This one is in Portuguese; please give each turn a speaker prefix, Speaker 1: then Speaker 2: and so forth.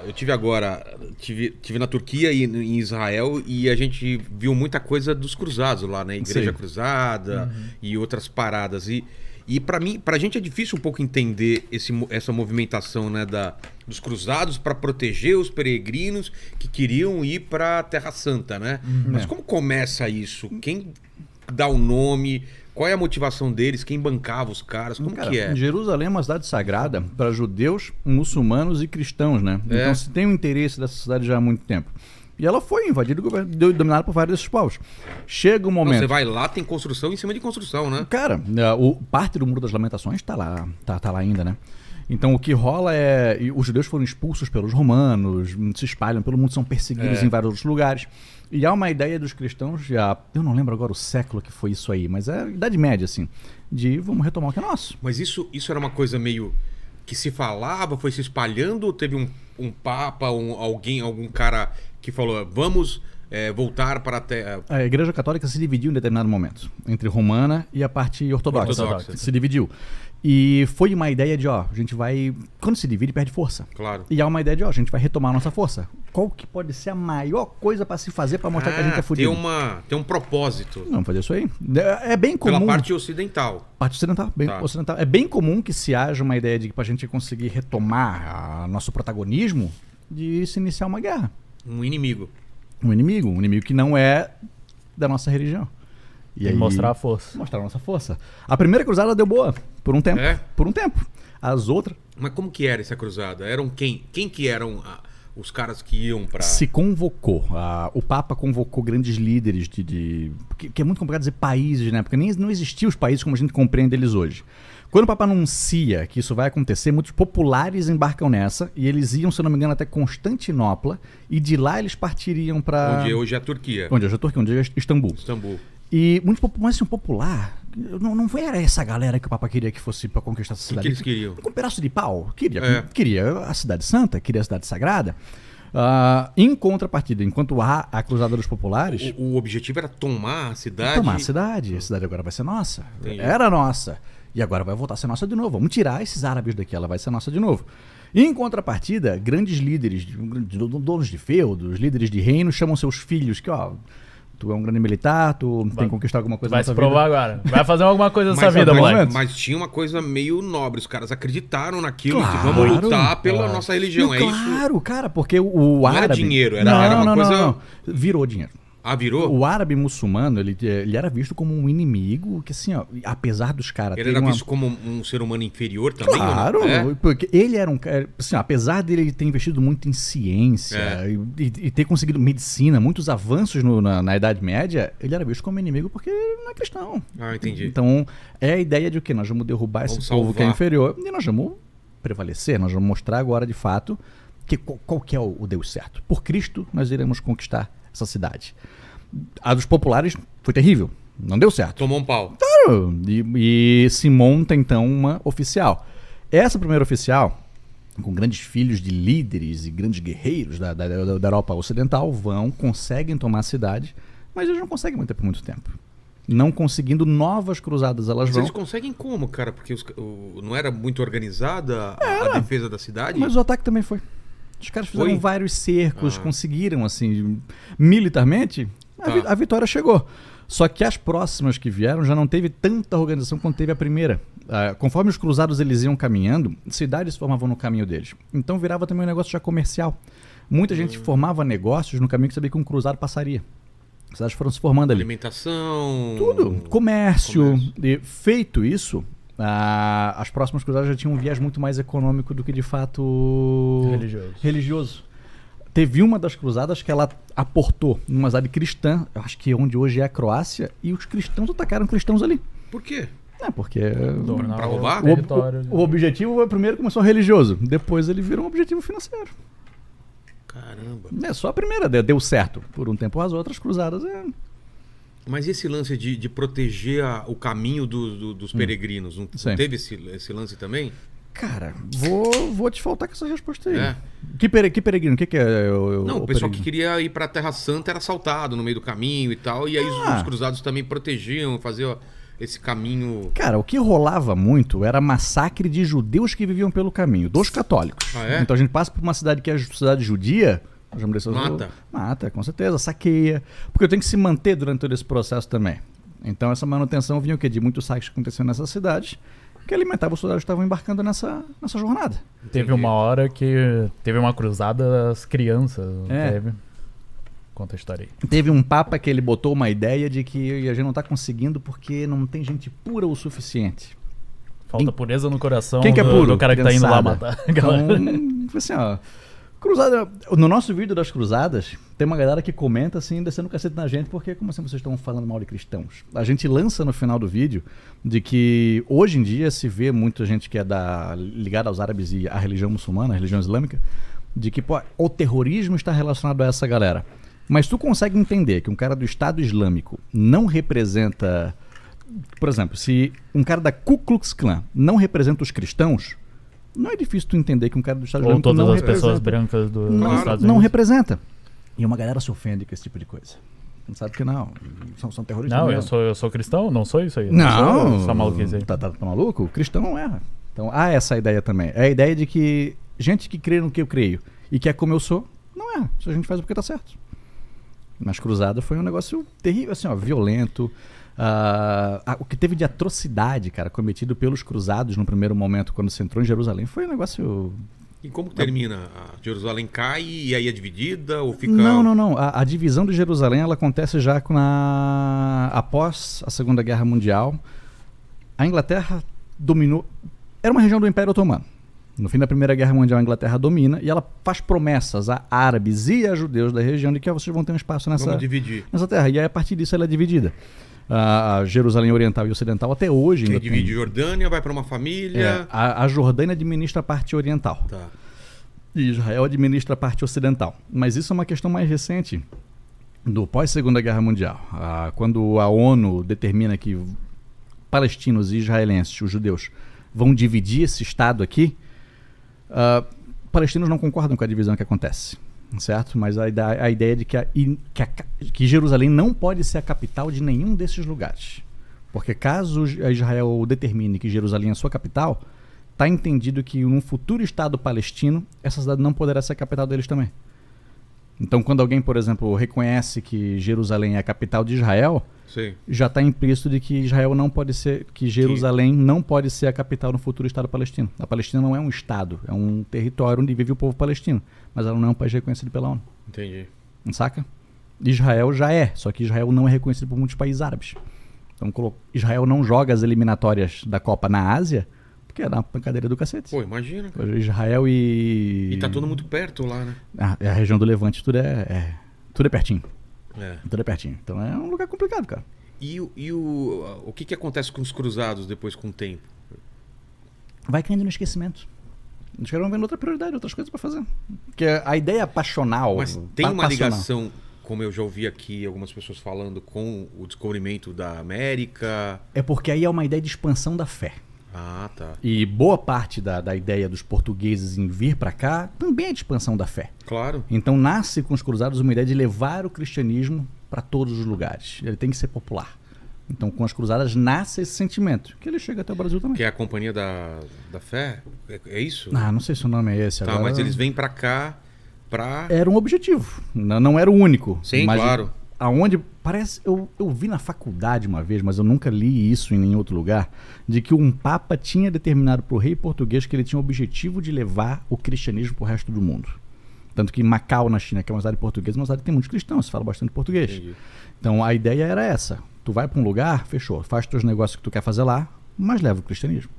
Speaker 1: Eu tive na Turquia e em Israel e a gente viu muita coisa dos cruzados lá, né? Igreja
Speaker 2: Sim.
Speaker 1: Cruzada e outras paradas. E para mim, pra gente é difícil um pouco entender essa movimentação, né, dos cruzados para proteger os peregrinos que queriam ir para a Terra Santa, né? Mas como começa isso? Quem dá o nome? Qual é a motivação deles? Quem bancava os caras? Como que é?
Speaker 2: Jerusalém é uma cidade sagrada para judeus, muçulmanos e cristãos, né?
Speaker 1: É.
Speaker 2: Então se tem um interesse dessa cidade já há muito tempo. E ela foi invadida e dominada por vários desses povos. Chega um
Speaker 1: Não,
Speaker 2: momento...
Speaker 1: você vai lá, tem construção em cima de construção, né?
Speaker 2: Cara, parte do Muro das Lamentações está lá, tá lá ainda, né? Então o que rola é... Os judeus foram expulsos pelos romanos, se espalham pelo mundo, são perseguidos em vários outros lugares. E há uma ideia dos cristãos, eu não lembro agora o século que foi isso aí, mas é a Idade Média, assim, de vamos retomar o que é nosso.
Speaker 1: Mas isso era uma coisa meio que se falava, foi se espalhando, ou teve um papa, algum cara que falou, vamos voltar para a Terra?
Speaker 2: A Igreja Católica se dividiu em determinado momento, entre romana e a parte ortodoxa. Se dividiu. E foi uma ideia de, a gente vai... Quando se divide, perde força.
Speaker 1: Claro.
Speaker 2: E há uma ideia de, a gente vai retomar a nossa força. Qual que pode ser a maior coisa para se fazer para mostrar que a gente é fudido?
Speaker 1: Tem um propósito.
Speaker 2: Vamos fazer isso aí. É bem comum...
Speaker 1: Pela parte ocidental.
Speaker 2: Parte ocidental, ocidental. É bem comum que se haja uma ideia de que para a gente conseguir retomar nosso protagonismo, de se iniciar uma guerra.
Speaker 1: Um inimigo.
Speaker 2: Um inimigo que não é da nossa religião.
Speaker 3: E mostrar a força.
Speaker 2: Mostrar a nossa força. A primeira cruzada deu boa, por um tempo. Por um tempo. As outras...
Speaker 1: Mas como que era essa cruzada? Eram quem? Quem que eram os caras que iam para...
Speaker 2: Se convocou. O Papa convocou grandes líderes que é muito complicado dizer países, né? Porque não existiam os países como a gente compreende eles hoje. Quando o Papa anuncia que isso vai acontecer, muitos populares embarcam nessa e eles iam, se eu não me engano, até Constantinopla e de lá eles partiriam para...
Speaker 1: Onde hoje é a Turquia.
Speaker 2: Onde hoje é a Turquia, onde hoje é Istambul. E muito popular, não era essa galera que o Papa queria que fosse para conquistar essa cidade.
Speaker 1: O que eles queriam?
Speaker 2: Com um pedaço de pau. Queria a cidade santa, queria a cidade sagrada. Em contrapartida, enquanto há a cruzada dos populares...
Speaker 1: O objetivo era tomar a cidade?
Speaker 2: Tomar a cidade. A cidade agora vai ser nossa.
Speaker 1: Entendi.
Speaker 2: Era nossa. E agora vai voltar a ser nossa de novo. Vamos tirar esses árabes daqui, ela vai ser nossa de novo. Em contrapartida, grandes líderes, donos de feudos, líderes de reino, chamam seus filhos que, tu é um grande militar, tu tem que conquistar alguma coisa
Speaker 3: na tua vida. Vai se provar agora. Vai fazer alguma coisa nessa vida, moleque.
Speaker 1: Mas tinha uma coisa meio nobre. Os caras acreditaram naquilo que vamos lutar pela nossa religião. É isso?
Speaker 2: Claro, cara, porque o árabe...
Speaker 1: Não era dinheiro, era uma coisa...
Speaker 2: Não. Virou dinheiro.
Speaker 1: Virou?
Speaker 2: O árabe muçulmano, ele era visto como um inimigo que, assim, apesar dos caras...
Speaker 1: Ele era visto como um ser humano inferior também?
Speaker 2: Claro, porque ele era um cara... Assim, apesar dele ter investido muito em ciência e ter conseguido medicina, muitos avanços na Idade Média, ele era visto como inimigo porque ele não é cristão.
Speaker 1: Entendi.
Speaker 2: Então, é a ideia de o quê? Nós vamos derrubar esse povo que é inferior e nós vamos prevalecer, nós vamos mostrar agora, de fato, qual que é o Deus certo. Por Cristo, nós iremos conquistar essa cidade. A dos populares foi terrível. Não deu certo.
Speaker 1: Tomou um pau.
Speaker 2: Claro. E se monta, então, uma oficial. Essa primeira oficial, com grandes filhos de líderes e grandes guerreiros da Europa Ocidental, conseguem tomar a cidade, mas eles não conseguem manter por muito tempo. Não conseguindo novas cruzadas, elas vão...
Speaker 1: Eles conseguem como, cara? Porque não era muito organizada a defesa da cidade?
Speaker 2: Mas o ataque também foi. Os caras fizeram vários cercos, conseguiram, assim, militarmente, a vitória chegou. Só que as próximas que vieram já não teve tanta organização quanto teve a primeira. Conforme os cruzados eles iam caminhando, cidades se formavam no caminho deles. Então virava também um negócio já comercial. Muita gente formava negócios no caminho que sabia que um cruzado passaria. As cidades foram se formando ali.
Speaker 1: Alimentação...
Speaker 2: Tudo. Comércio. E feito isso... as próximas cruzadas já tinham um viés muito mais econômico do que de fato religioso. Teve uma das cruzadas que ela aportou numa cidade cristã, eu acho que onde hoje é a Croácia, e os cristãos atacaram cristãos ali.
Speaker 1: Por quê?
Speaker 2: Porque
Speaker 1: pra roubar?
Speaker 2: O objetivo primeiro começou religioso, depois ele virou um objetivo financeiro.
Speaker 1: Caramba.
Speaker 2: Só a primeira deu certo. Por um tempo as outras cruzadas
Speaker 1: Mas esse lance de proteger o caminho dos peregrinos, não teve esse lance também?
Speaker 2: Cara, vou te faltar com essa resposta aí. Que peregrino? O que é
Speaker 1: o pessoal que queria ir pra Terra Santa era assaltado no meio do caminho e tal, e aí os cruzados também protegiam, faziam esse caminho...
Speaker 2: Cara, o que rolava muito era massacre de judeus que viviam pelo caminho, dos católicos. Então a gente passa por uma cidade que é a cidade judia... Mata, com certeza, saqueia. Porque tem que se manter durante todo esse processo também. Então essa manutenção vinha o quê? De muitos saques que aconteciam nessa cidade, que alimentava os soldados que estavam embarcando nessa jornada.
Speaker 3: Teve uma hora que teve uma cruzada das crianças. Teve. Conta a história aí.
Speaker 2: Teve um papa que ele botou uma ideia de que a gente não está conseguindo porque não tem gente pura o suficiente.
Speaker 3: Falta pureza no coração
Speaker 2: Quem que é puro?
Speaker 3: Do cara que tá indo lá matar a galera.
Speaker 2: Então, assim, ó... Cruzada, no nosso vídeo das cruzadas, tem uma galera que comenta assim, descendo o cacete na gente, porque como assim vocês estão falando mal de cristãos? A gente lança no final do vídeo de que hoje em dia se vê muita gente que é ligada aos árabes e à religião muçulmana, à religião islâmica, de que o terrorismo está relacionado a essa galera. Mas tu consegue entender que um cara do Estado Islâmico não representa... Por exemplo, se um cara da Ku Klux Klan não representa os cristãos... Não é difícil tu entender que um cara do Estado Islâmico não representa. Ou todas as pessoas brancas dos Estados Unidos. Não representa. E uma galera se ofende com esse tipo de coisa. Não sabe que não. São terroristas.
Speaker 3: Não, eu sou cristão, não sou isso aí.
Speaker 2: Não.
Speaker 3: Sou maluquice aí.
Speaker 2: Tá maluco? O cristão não erra. Então há essa ideia também. É a ideia de que gente que crê no que eu creio e que é como eu sou, não erra. Isso a gente faz porque tá certo. Mas cruzada foi um negócio terrível, assim, ó, violento. O que teve de atrocidade, cara, cometido pelos cruzados no primeiro momento, quando se entrou em Jerusalém, foi um negócio...
Speaker 1: E como termina? A Jerusalém cai e aí é dividida ou fica...
Speaker 2: Não. A divisão de Jerusalém, ela acontece já após a Segunda Guerra Mundial. A Inglaterra dominou... Era uma região do Império Otomano. No fim da Primeira Guerra Mundial, a Inglaterra domina e ela faz promessas a árabes e a judeus da região de que vocês vão ter um espaço nessa terra. E aí, a partir disso, ela é dividida. A Jerusalém Oriental e Ocidental até hoje...
Speaker 1: Quem divide Jordânia vai para uma família...
Speaker 2: A Jordânia administra a parte oriental.
Speaker 1: Tá.
Speaker 2: E Israel administra a parte ocidental. Mas isso é uma questão mais recente, do pós-Segunda Guerra Mundial. Quando a ONU determina que palestinos e israelenses, os judeus, vão dividir esse Estado aqui, palestinos não concordam com a divisão que acontece. Certo? Mas a ideia de que Jerusalém não pode ser a capital de nenhum desses lugares. Porque caso Israel determine que Jerusalém é a sua capital, está entendido que num futuro Estado palestino, essa cidade não poderá ser a capital deles também. Então, quando alguém, por exemplo, reconhece que Jerusalém é a capital de Israel,
Speaker 1: sim,
Speaker 2: já está implícito de que Israel não pode ser, que Jerusalém não pode ser a capital no futuro Estado palestino. A Palestina não é um Estado, é um território onde vive o povo palestino, mas ela não é um país reconhecido pela ONU.
Speaker 1: Entendi.
Speaker 2: Saca? Israel já é, só que Israel não é reconhecido por muitos países árabes. Então, Israel não joga as eliminatórias da Copa na Ásia, porque é uma pancadeira do cacete.
Speaker 1: Pô, imagina. Cara.
Speaker 2: Israel e
Speaker 1: tá tudo muito perto lá, né?
Speaker 2: A região do Levante, tudo é pertinho. Tudo é pertinho. Então é um lugar complicado, cara.
Speaker 1: E o que acontece com os cruzados depois com o tempo?
Speaker 2: Vai caindo no esquecimento. Os caras vão vendo outra prioridade, outras coisas pra fazer. Porque a ideia passional...
Speaker 1: Mas tem uma ligação, como eu já ouvi aqui algumas pessoas falando, com o descobrimento da América...
Speaker 2: É porque aí é uma ideia de expansão da fé.
Speaker 1: Ah, tá.
Speaker 2: E boa parte da ideia dos portugueses em vir para cá também é de expansão da fé.
Speaker 1: Claro.
Speaker 2: Então nasce com os cruzados uma ideia de levar o cristianismo para todos os lugares. Ele tem que ser popular. Então com as cruzadas nasce esse sentimento, que ele chega até o Brasil também.
Speaker 1: Que é a Companhia da Fé? É isso?
Speaker 2: Não sei se o nome é esse.
Speaker 1: Tá, agora... mas eles vêm para cá para...
Speaker 2: Era um objetivo, não era o único.
Speaker 1: Sim, mas claro.
Speaker 2: Aonde parece, eu vi na faculdade uma vez, mas eu nunca li isso em nenhum outro lugar, de que um papa tinha determinado para o rei português que ele tinha o objetivo de levar o cristianismo para o resto do mundo. Tanto que Macau, na China, que é uma cidade portuguesa, é uma cidade que tem muitos cristãos, se fala bastante português. Entendi. Então a ideia era essa: tu vai para um lugar, fechou, faz teus negócios que tu quer fazer lá, mas leva o cristianismo.